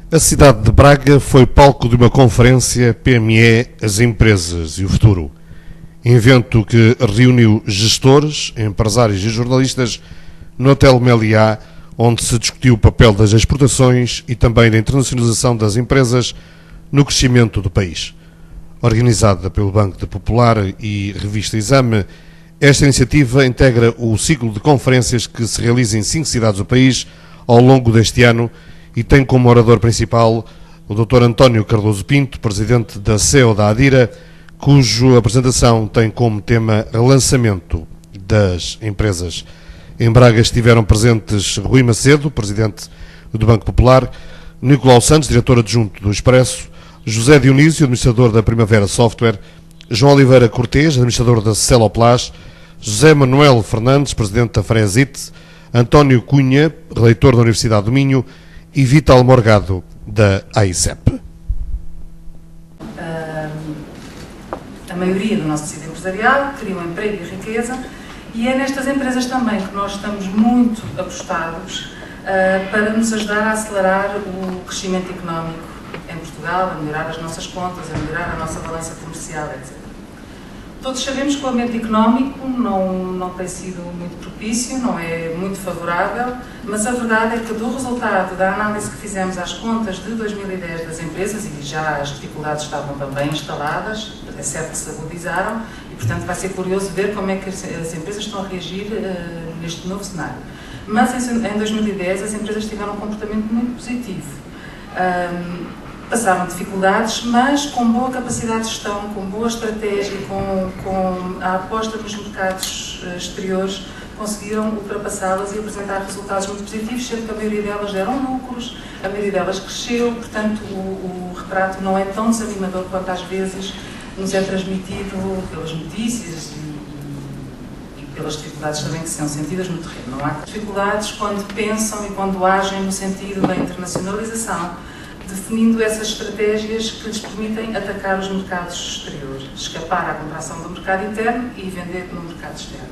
A cidade de Braga foi palco de uma conferência PME, as empresas e o futuro. Evento que reuniu gestores, empresários e jornalistas no Hotel Meliá, onde se discutiu o papel das exportações e também da internacionalização das empresas no crescimento do país. Organizada pelo Banco de Popular e Revista Exame, esta iniciativa integra o ciclo de conferências que se realiza em 5 cidades do país ao longo deste ano e tem como orador principal o Dr. António Cardoso Pinto, presidente da CEO da Adira, cuja apresentação tem como tema relançamento das empresas. Em Braga estiveram presentes Rui Macedo, presidente do Banco Popular, Nicolau Santos, diretor adjunto do Expresso, José Dionísio, administrador da Primavera Software, João Oliveira Cortês, administrador da Celoplas, José Manuel Fernandes, presidente da Frezit, António Cunha, reitor da Universidade do Minho e Vital Morgado, da AICEP. A maioria do nosso tecido empresarial cria um emprego e riqueza, e é nestas empresas também que nós estamos muito apostados para nos ajudar a acelerar o crescimento económico em Portugal, a melhorar as nossas contas, a melhorar a nossa balança comercial, etc. Todos sabemos que o ambiente económico não tem sido muito propício, não é muito favorável, mas a verdade é que do resultado da análise que fizemos às contas de 2010 das empresas, e já as dificuldades estavam também instaladas, é certo que se agudizaram, e portanto vai ser curioso ver como é que as empresas estão a reagir neste novo cenário. Mas em 2010 as empresas tiveram um comportamento muito positivo. Passaram dificuldades, mas com boa capacidade de gestão, com boa estratégia, com a aposta nos mercados exteriores, conseguiram ultrapassá-las e apresentar resultados muito positivos, sendo que a maioria delas deram lucros, a maioria delas cresceu, portanto o retrato não é tão desanimador quanto às vezes nos é transmitido pelas notícias e pelas dificuldades também que são sentidas no terreno. Não há dificuldades quando pensam e quando agem no sentido da internacionalização, definindo essas estratégias que lhes permitem atacar os mercados exteriores, escapar à comparação do mercado interno e vender no mercado externo.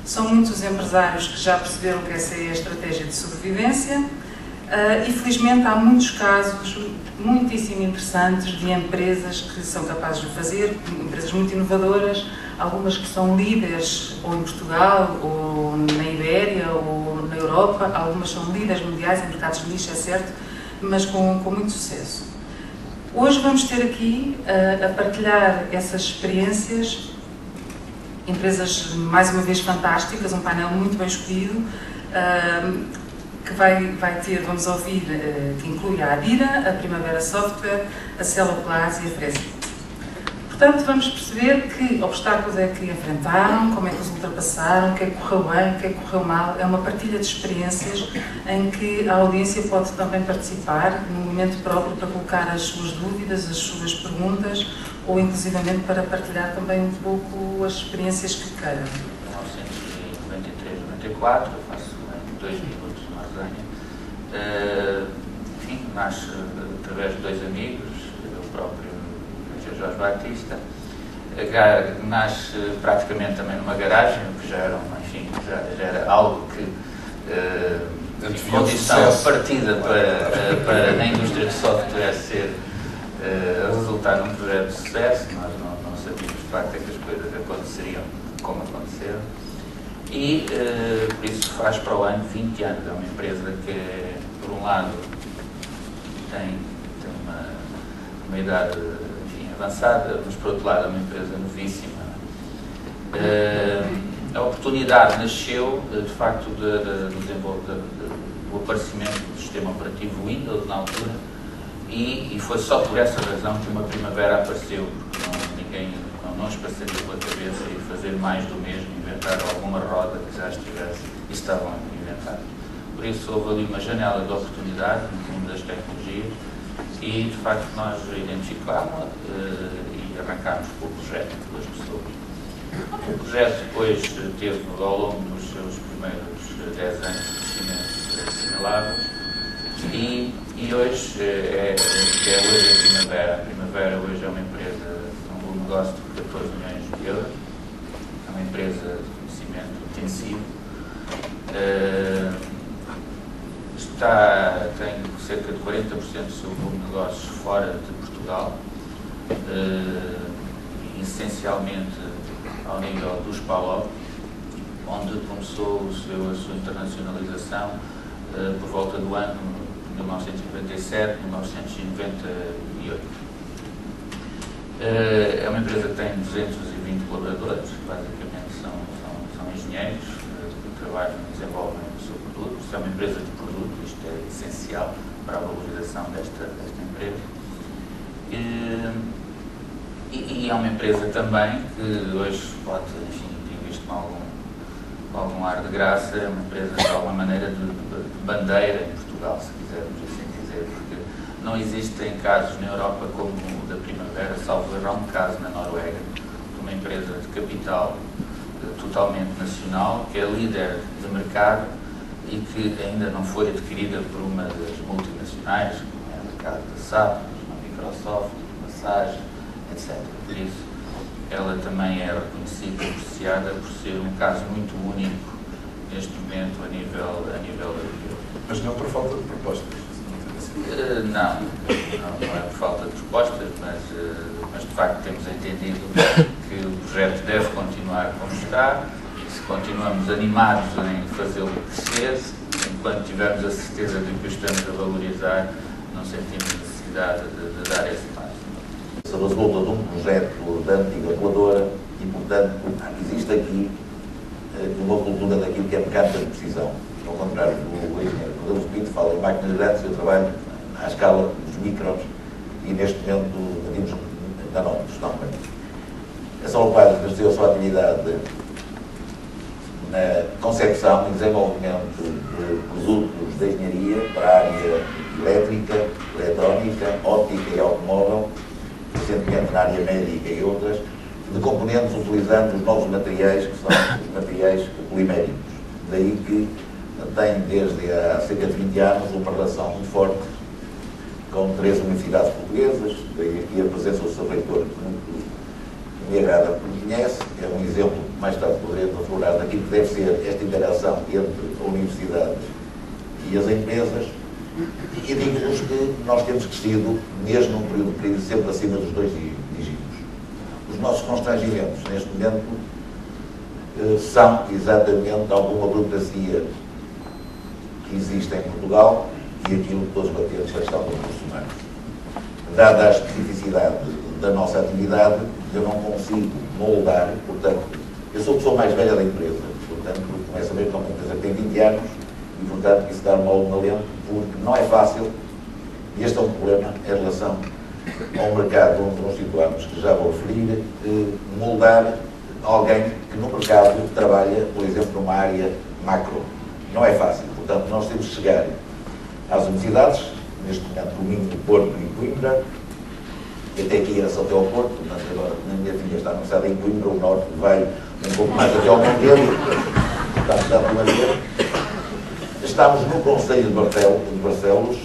São muitos os empresários que já perceberam que essa é a estratégia de sobrevivência e, felizmente, há muitos casos muitíssimo interessantes de empresas que são capazes de fazer, empresas muito inovadoras, algumas que são líderes ou em Portugal, ou na Ibéria, ou na Europa, algumas são líderes mundiais em mercados de nicho, é certo, mas com muito sucesso. Hoje vamos ter aqui a partilhar essas experiências, empresas mais uma vez fantásticas, um painel muito bem escolhido, que vai ter, vamos ouvir, que inclui a Adira, a Primavera Software, a Celoplas e a Frezit. Portanto, vamos perceber que obstáculos é que enfrentaram, como é que os ultrapassaram, o que é que correu bem, o que é que correu mal. É uma partilha de experiências em que a audiência pode também participar no momento próprio para colocar as suas dúvidas, as suas perguntas, ou inclusivamente para partilhar também um pouco as experiências que queiram. Em 1993, 1994, eu faço 2 minutos de Marsanha. Enfim, nasce através de 2 amigos, eu próprio, Jorge Batista, nasce praticamente também numa garagem, o que já era, enfim, já era algo que condição de partida para na indústria de software resultar num projeto de sucesso. Nós não sabíamos de facto que as coisas aconteceriam como aconteceram, e por isso faz para o ano 20 anos. É uma empresa que, por um lado, tem uma idade avançada, mas por outro lado é uma empresa novíssima. A oportunidade nasceu de facto do aparecimento do sistema operativo Windows na altura, e foi só por essa razão que uma Primavera apareceu, porque ninguém não nos passaria pela cabeça e fazer mais do mesmo, inventar alguma roda que já estivesse e estavam inventados. Por isso houve ali uma janela de oportunidade no mundo das tecnologias, e de facto nós identificámos-la e arrancámos com o projeto pelas pessoas. O projeto depois teve, ao longo dos seus primeiros 10 anos de crescimento assinaláveis, e hoje é hoje a Primavera. A Primavera hoje é uma empresa com um negócio de 14 milhões de euros, é uma empresa de conhecimento intensivo. tem cerca de 40% do seu volume de negócios fora de Portugal, essencialmente ao nível dos PALOP, onde começou a sua internacionalização por volta do ano 1997, 1998. É uma empresa que tem 220 colaboradores, basicamente são engenheiros que trabalham e desenvolvem o seu produto. Isto é uma empresa de produto, isto é essencial para a valorização desta empresa. E é uma empresa também que hoje pode, enfim, ter visto com algum ar de graça, é uma empresa de alguma maneira de bandeira em Portugal, se quisermos assim dizer, porque não existem casos na Europa como o da Primavera, salvo errar um caso na Noruega, de uma empresa de capital totalmente nacional, que é líder de mercado e que ainda não foi adquirida por uma das multinacionais, como é o mercado da SAP, a Microsoft, a Sage, etc. Por isso, ela também é reconhecida e apreciada por ser um caso muito único neste momento a nível europeu. Mas não por falta de propostas? Não é por falta de propostas, mas de facto temos entendido que o projeto deve continuar como está. Se continuamos animados em fazê-lo crescer, enquanto tivermos a certeza de que o estamos a valorizar, não sentimos necessidade de dar esse passo. Se resulta de um projeto da antiga coladora e, portanto, existe aqui uma cultura daquilo que é mecânica de precisão. Ao contrário do engenheiro Rodolfo Pinto, fala em máquinas grandes, eu trabalho à escala dos microns e neste momento medimos nanómetros também. A Solopaz exerceu a sua atividade na concepção e desenvolvimento de produtos de engenharia para a área elétrica, eletrónica, óptica e automóvel, recentemente na área médica e outras, de componentes utilizando os novos materiais, que são os materiais poliméricos. Daí que tem, desde há cerca de 20 anos, uma relação muito forte com 3 universidades portuguesas, daí aqui a presença do seu reitor, que me agrada, porque conhece, é um exemplo, mais tarde poderemos aflorar, daquilo que deve ser esta interação entre a universidade e as empresas. E digo-vos que nós temos crescido, mesmo num período de crise, sempre acima dos 2 dígitos. Os nossos constrangimentos, neste momento, são exatamente alguma burocracia que existe em Portugal e aquilo que todos batemos a questão dos recursos humanos. Dada a especificidade da nossa atividade, eu não consigo moldar, portanto, eu sou a pessoa mais velha da empresa, portanto, começo a ver que é uma empresa que tem 20 anos, e, portanto, isso dá um molde na lente, porque não é fácil, e este é um problema em relação ao mercado onde nos situamos, que já vou referir, moldar alguém que no mercado trabalha, por exemplo, numa área macro. Não é fácil, portanto, nós temos que chegar às universidades, neste momento do Minho, Porto e Coimbra, e até aqui era só até ao Porto, portanto, agora na minha filha está anunciada em Coimbra, o Norte vai um pouco mais até ao Monteiro, portanto, dá para ver. Estamos no Conselho de Barcelos,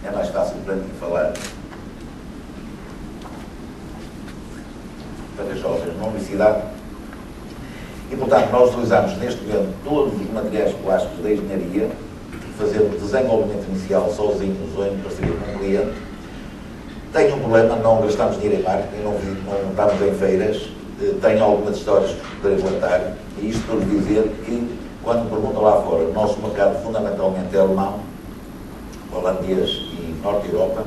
é mais fácil para mim falar para as jovens na universidade, e portanto nós utilizamos neste momento todos os materiais plásticos da engenharia, fazemos desenvolvimento inicial sozinhos ou em parceria com o cliente. Tem um problema, não gastamos dinheiro em marketing, não estamos em feiras, tem algumas histórias que poderei relatar, e isto para dizer que quando me perguntam lá fora, o nosso mercado fundamentalmente é alemão, holandês e Norte Europa,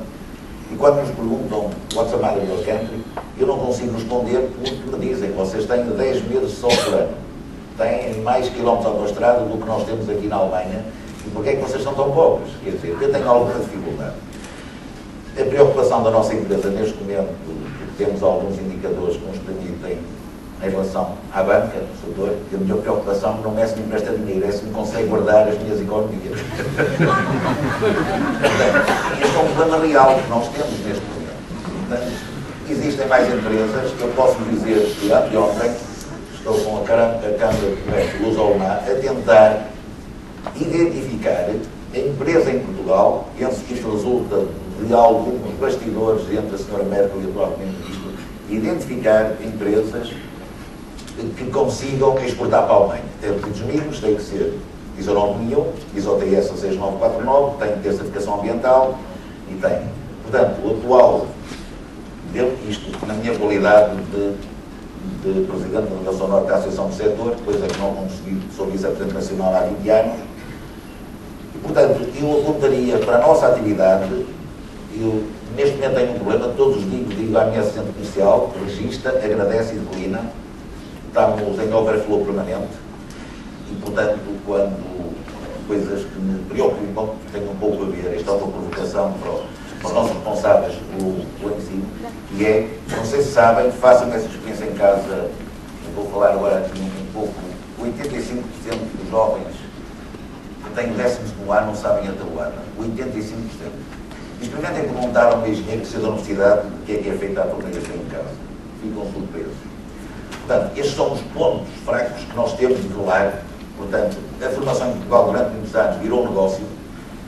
e quando nos perguntam what's the matter with your country, eu não consigo responder porque me dizem, vocês têm 10 meses só por ano, têm mais quilómetros de autoestrada do que nós temos aqui na Alemanha, e porquê é que vocês são tão pobres? Quer dizer, eu tenho alguma dificuldade. A preocupação da nossa empresa neste momento, temos alguns indicadores que nos permitem, em relação à banca, no setor, a minha preocupação não é se me empresta dinheiro, é se me consegue guardar as minhas economias. Este é um problema real que nós temos neste momento. Portanto, existem mais empresas, eu posso dizer que anteontem estou com a Câmara de Comércio Luso-Alemã a tentar identificar a empresa em Portugal, penso que isto resulta de alguns bastidores entre a Sra. Merkel e o atual Primeiro-Ministro, identificar empresas que consigam exportar para a Alemanha. Tem que ser dos mínimos, tem que ser ISO 9001, ISO-TS 6949, tem que ter certificação ambiental e tem. Portanto, o atual, isto na minha qualidade de Presidente da Delegação Norte da Associação do Setor, coisa que não consegui, sou Vice-Presidente Nacional há 20 anos, e, portanto, eu apontaria para a nossa atividade, eu neste momento tenho um problema, todos os digo à minha assistente comercial, registra, agradece e declina, estamos em overflow permanente, e, portanto, quando coisas que me preocupam, tenho um pouco a ver, esta é uma provocação para os nossos responsáveis pelo ensino, que é, não sei se sabem, façam essa experiência em casa, eu vou falar agora aqui um pouco, 85% dos jovens que têm o 12º ano não sabem a tabuada, 85%. Experimentem perguntar a um engenheiro que seja da universidade o que é feita a torneiração em casa. Ficam surpresos. Portanto, estes são os pontos fracos que nós temos de velar. Portanto, a formação em Portugal durante muitos anos virou um negócio.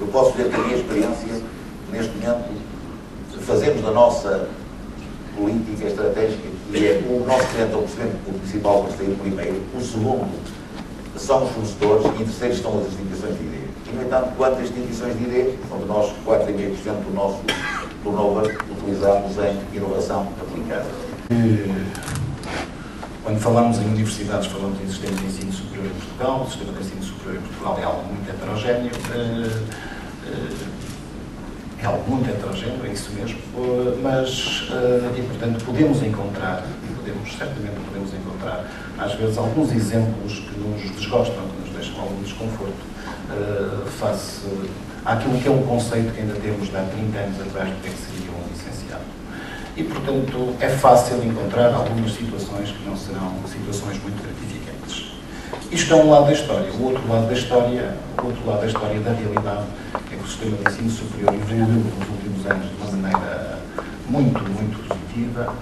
Eu posso dizer que a minha experiência, neste momento, fazemos da nossa política estratégica, que é o nosso cliente o principal parceiro primeiro, o segundo são os fornecedores e terceiro estão as instituições de ID. E, no entanto, quanto às instituições de ID, onde nós 4,5% do nosso turnover utilizamos em inovação aplicada. Quando falamos em universidades, falamos em sistema de ensino superior em Portugal. O sistema de ensino superior em Portugal é algo muito heterogéneo. É algo muito heterogéneo, é isso mesmo, mas, e portanto, certamente podemos encontrar, às vezes, alguns exemplos que nos desgostam, que nos deixam algum desconforto, face àquilo que é um conceito que ainda temos de há 30 anos atrás do que seria um licenciado. E, portanto, é fácil encontrar algumas situações que não serão situações muito gratificantes. Isto é um lado da história. O outro lado da história da realidade, é que o sistema de ensino superior evoluiu nos últimos anos de uma maneira muito, muito positiva.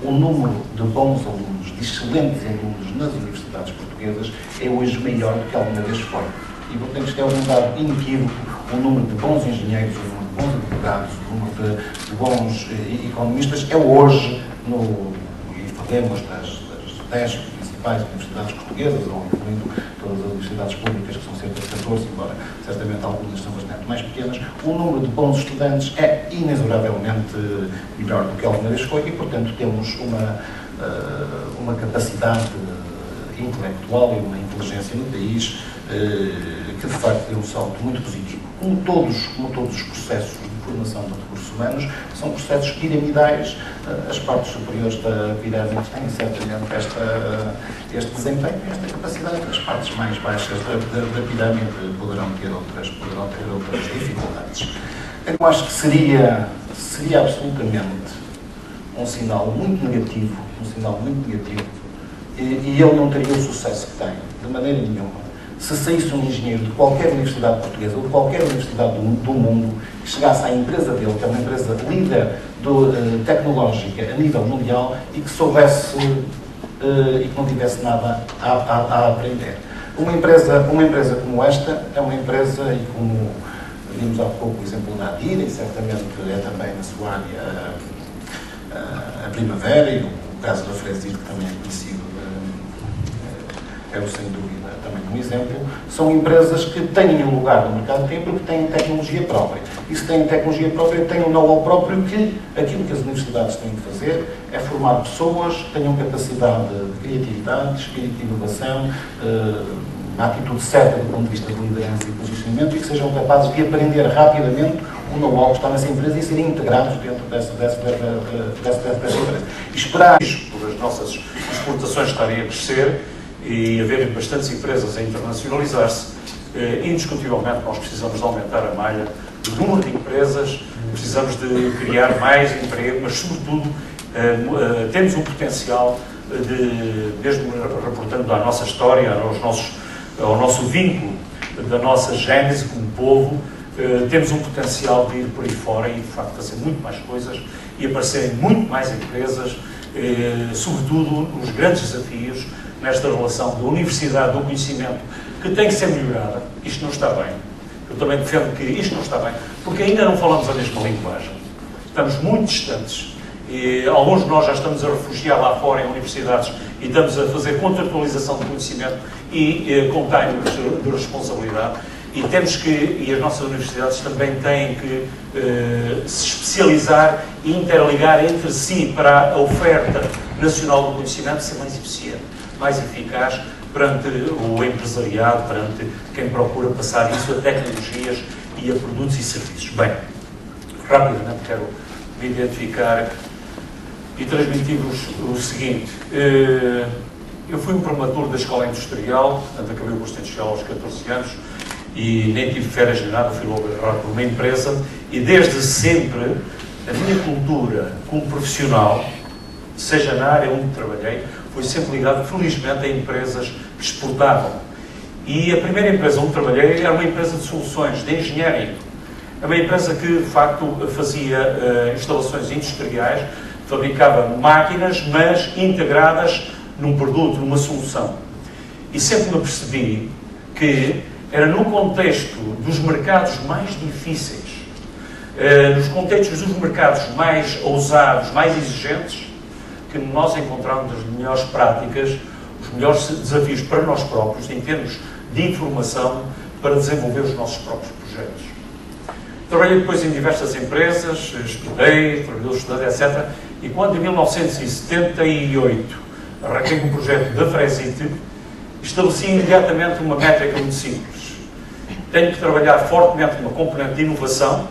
O número de bons alunos, de excelentes alunos nas universidades portuguesas é hoje maior do que alguma vez foi. E, portanto, isto é um dado inequívoco. O número de bons engenheiros, o número de bons advogados, o número de bons economistas é hoje, e falemos das 10 principais universidades portuguesas, ou incluindo todas as universidades públicas, que são cerca de 14, embora certamente algumas são bastante mais pequenas, o número de bons estudantes é inexoravelmente melhor do que alguma vez foi e, portanto, temos uma capacidade intelectual e uma inteligência no país que, de facto, é um salto muito positivo. Como todos os processos de formação de recursos humanos, são processos piramidais. As partes superiores da pirâmide têm certamente este desempenho, esta capacidade. As partes mais baixas da pirâmide poderão ter outras dificuldades. Eu acho que seria absolutamente um sinal muito negativo, e ele não teria o sucesso que tem, de maneira nenhuma, se saísse um engenheiro de qualquer universidade portuguesa ou de qualquer universidade do mundo que chegasse à empresa dele, que é uma empresa líder tecnológica a nível mundial e que soubesse e que não tivesse nada a aprender. Uma empresa como esta é uma empresa, e como vimos há pouco o exemplo da Adira, e certamente é também na sua área a Primavera, e o caso da Fresir, que também é conhecido, é o sem dúvida também um exemplo, são empresas que têm um lugar no mercado, porque têm tecnologia própria. E se têm tecnologia própria, têm um know-how próprio, que aquilo que as universidades têm de fazer é formar pessoas que tenham capacidade de criatividade, de espírito de inovação, a atitude certa do ponto de vista de liderança e posicionamento, e que sejam capazes de aprender rapidamente o know-how que está nessa empresa e serem integrados dentro dessa empresa. E esperar por as nossas exportações estarem a crescer e haverem bastantes empresas a internacionalizar-se, indiscutivelmente nós precisamos de aumentar a malha do número de empresas, precisamos de criar mais emprego, mas sobretudo temos um potencial de, mesmo reportando à nossa história, ao nosso vínculo da nossa gênese como povo, temos um potencial de ir por aí fora e, de facto, fazer muito mais coisas e aparecerem muito mais empresas, sobretudo nos grandes desafios, nesta relação da universidade, do conhecimento, que tem que ser melhorada. Isto não está bem. Eu também defendo que isto não está bem, porque ainda não falamos a mesma linguagem. Estamos muito distantes E alguns de nós já estamos a refugiar lá fora em universidades e estamos a fazer contratualização de conhecimento e com timings de responsabilidade. E temos que, e as nossas universidades também têm que se especializar e interligar entre si para a oferta nacional do conhecimento ser mais eficiente, mais eficaz perante o empresariado, perante quem procura passar isso a tecnologias e a produtos e serviços. Bem, rapidamente quero me identificar e transmitir-vos o seguinte. Eu fui um promotor da Escola Industrial, portanto acabei o curso industrial aos 14 anos e nem tive férias nem nada, fui logo agarrado por uma empresa e desde sempre a minha cultura como profissional, seja na área onde trabalhei, foi sempre ligado felizmente a empresas que exportavam. E a primeira empresa onde trabalhei era uma empresa de soluções, de engenharia. É uma empresa que de facto fazia instalações industriais, fabricava máquinas, mas integradas num produto, numa solução. E sempre me percebi que era no contexto dos mercados mais difíceis, nos contextos dos mercados mais ousados, mais exigentes, que nós encontramos as melhores práticas, os melhores desafios para nós próprios, em termos de informação, para desenvolver os nossos próprios projetos. Trabalhei depois em diversas empresas, estudei, etc. E quando em 1978 arranquei com o projeto da Fresite, estabeleci imediatamente uma métrica muito simples. Tenho que trabalhar fortemente numa componente de inovação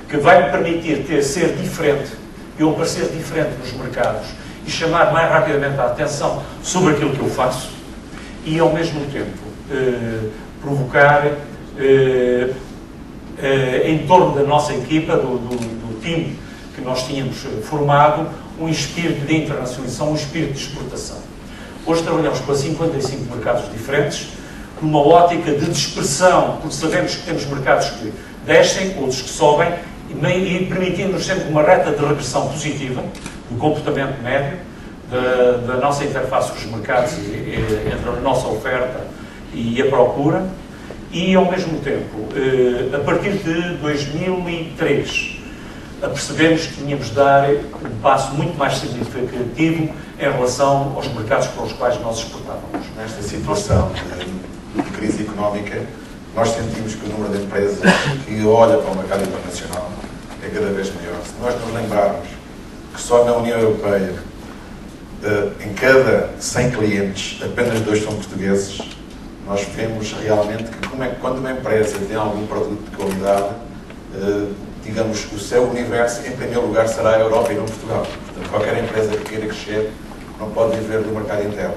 que vai me permitir ser diferente, eu aparecer diferente nos mercados e chamar mais rapidamente a atenção sobre aquilo que eu faço e, ao mesmo tempo, provocar em torno da nossa equipa, do time que nós tínhamos formado, um espírito de internacionalização, um espírito de exportação. Hoje trabalhamos para 55 mercados diferentes, numa ótica de dispersão, porque sabemos que temos mercados que descem, outros que sobem, e permitindo-nos sempre uma reta de regressão positiva do comportamento médio, da nossa interface com os mercados, entre a nossa oferta e a procura, e ao mesmo tempo, a partir de 2003, percebemos que tínhamos de dar um passo muito mais significativo em relação aos mercados para os quais nós exportávamos. Nesta situação de crise económica, nós sentimos que o número de empresas que olha para o mercado internacional é cada vez maior. Se nós nos lembrarmos que só na União Europeia, em cada 100 clientes, apenas 2 são portugueses, nós vemos realmente que quando uma empresa tem algum produto de qualidade, digamos, o seu universo, em primeiro lugar, será a Europa e não Portugal. Portanto, qualquer empresa que queira crescer não pode viver do mercado interno.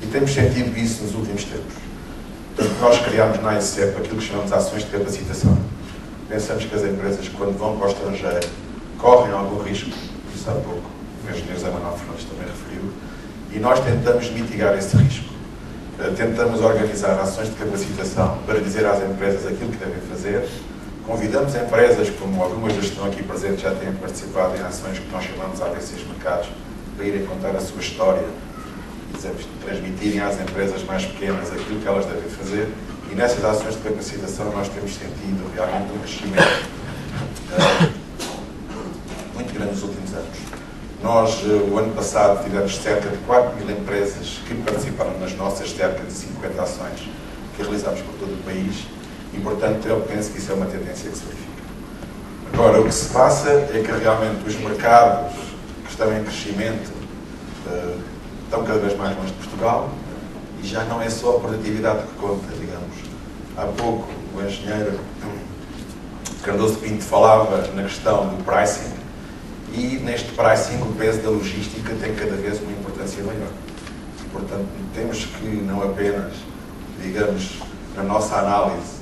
E temos sentido isso nos últimos tempos. Portanto, nós criámos na ICEP aquilo que chamamos de ações de capacitação. Pensamos que as empresas, quando vão para o estrangeiro, correm algum risco, isso há pouco o engenheiro Zé Manuel Fernandes também referiu, e nós tentamos mitigar esse risco. Tentamos organizar ações de capacitação para dizer às empresas aquilo que devem fazer. Convidamos empresas, como algumas das que estão aqui presentes já têm participado em ações que nós chamamos de ABCs Mercados, para irem contar a sua história e transmitirem às empresas mais pequenas aquilo que elas devem fazer. E nessas ações de capacitação nós temos sentido realmente um crescimento muito grande nos últimos anos. Nós, o ano passado, tivemos cerca de 4.000 empresas que participaram nas nossas cerca de 50 ações que realizámos por todo o país e, portanto, eu penso que isso é uma tendência que se verifica. Agora, o que se passa é que realmente os mercados que estão em crescimento estão cada vez mais longe de Portugal e já não é só a produtividade que conta, digamos. Há pouco o engenheiro Cardoso Pinto falava na questão do pricing e neste pricing o peso da logística tem cada vez uma importância maior. E, portanto, temos que não apenas, digamos, na nossa análise,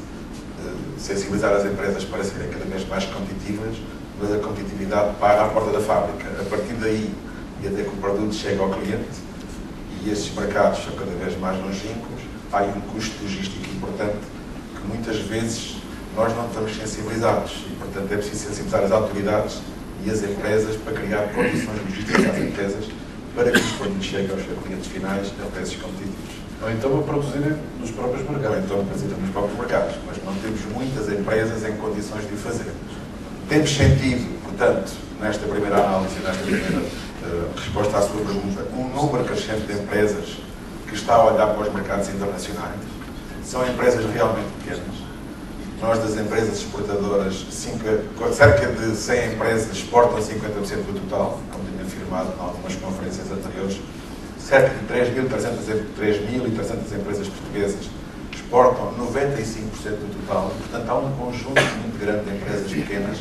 sensibilizar as empresas para serem cada vez mais competitivas, mas a competitividade para à porta da fábrica. A partir daí, e até que o produto chega ao cliente, e esses mercados são cada vez mais longínquos, há um custo logístico importante que muitas vezes nós não estamos sensibilizados. E, portanto, é preciso sensibilizar as autoridades e as empresas para criar condições logísticas às empresas para que os produtos cheguem aos seus clientes finais a preços competitivos. Ou então a produzirem nos próprios mercados. Ou então a produzirem nos próprios mercados, mas não temos muitas empresas em condições de o fazer. Temos sentido, portanto, nesta primeira análise, nesta primeira resposta à sua pergunta, um número crescente de empresas que está a olhar para os mercados internacionais. São empresas realmente pequenas. Nós, das empresas exportadoras, cerca de 100 empresas exportam 50% do total, como tinha afirmado em algumas conferências anteriores. Cerca de 3.300 empresas portuguesas exportam 95% do total. Portanto, há um conjunto muito grande de empresas pequenas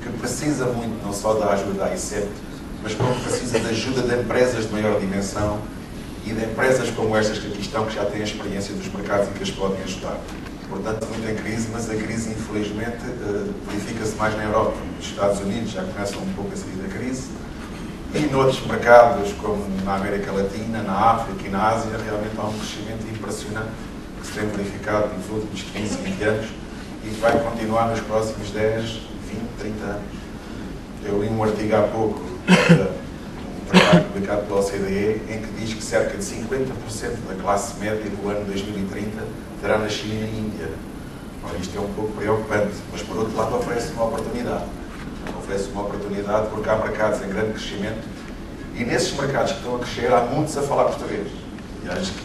que precisa muito, não só da ajuda da ICEP, mas como precisa da ajuda de empresas de maior dimensão e de empresas como estas que aqui estão, que já têm a experiência dos mercados e que as podem ajudar. Portanto, muito em crise, mas a crise, infelizmente, verifica-se mais na Europa. Nos Estados Unidos já começam um pouco a sair da crise, e noutros mercados, como na América Latina, na África e na Ásia, realmente há um crescimento impressionante que se tem verificado nos últimos 15, 20 anos e que vai continuar nos próximos 10, 20, 30 anos. Eu li um artigo há pouco, um trabalho publicado pela OCDE, em que diz que cerca de 50% da classe média do ano 2030 terá na China e na Índia. Ora, isto é um pouco preocupante, mas por outro lado oferece uma oportunidade. Oferece uma oportunidade porque há mercados em grande crescimento e nesses mercados que estão a crescer há muitos a falar português. E acho que